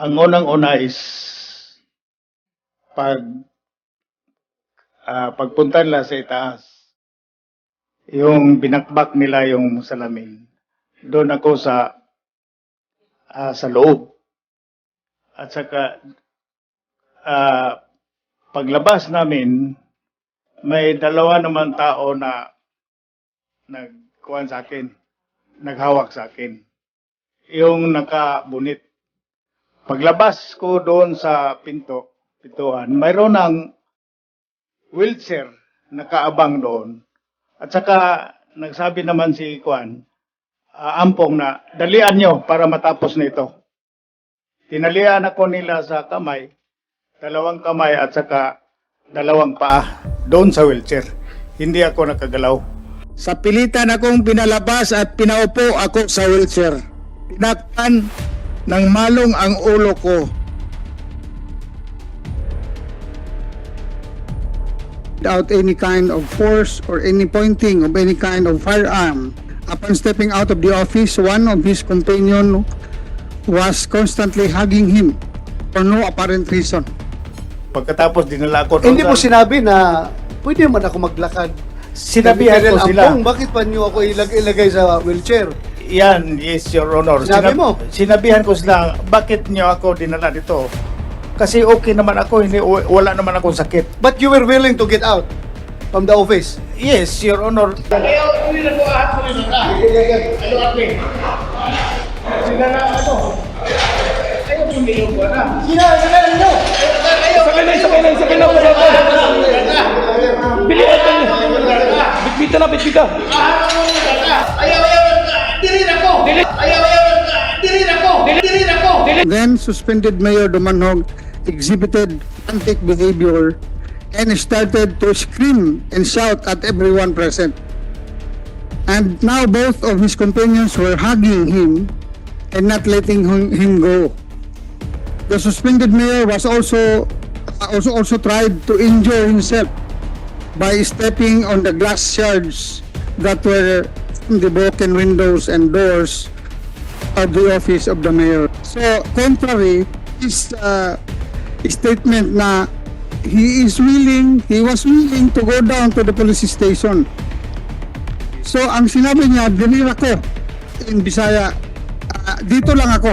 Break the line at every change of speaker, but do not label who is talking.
Ang unang-una is pagpunta nila sa itaas, yung binakbak nila yung salamin. Doon ako sa loob. At saka paglabas namin, may dalawa naman tao na nagkuhan sa akin, naghawak sa akin. Yung nakabunit. Paglabas ko doon sa pintuan, mayroon ng wheelchair nakaabang doon. At saka nagsabi naman si Kuan, Ampong na dalian nyo para matapos na ito. Tinalian ako nila sa kamay, dalawang kamay at saka dalawang paa doon sa wheelchair. Hindi ako nakagalaw.
Sa pilitan akong pinalabas at pinaupo ako sa wheelchair. Tinakpan ng malong ang ulo ko. Without any kind of force or any pointing of any kind of firearm. Upon stepping out of the office, one of his companion was constantly hugging him for no apparent reason.
Pagkatapos dinala ko doon
Hindi mo sinabi na pwede man ako maglakad.
sinabihan ko sila.
Ampong, bakit pa niyo ako ilagay sa wheelchair?
Yan, yes, Your Honor.
Sinabi mo?
Sinabihan ko sila, bakit niyo ako dinala dito? Kasi okay naman ako, wala naman akong sakit.
But you were willing to get out from the office?
Yes, Your Honor.
Then suspended Mayor Dumanhog exhibited frantic behavior and started to scream and shout at everyone present. And now both of his companions were hugging him and not letting him go. The suspended mayor was also tried to injure himself by stepping on the glass shards that were from the broken windows and doors of the office of the mayor. So, contrary, his statement na he was willing to go down to the police station. So, ang sinabi niya, dinira ko in Bisaya, dito lang ako.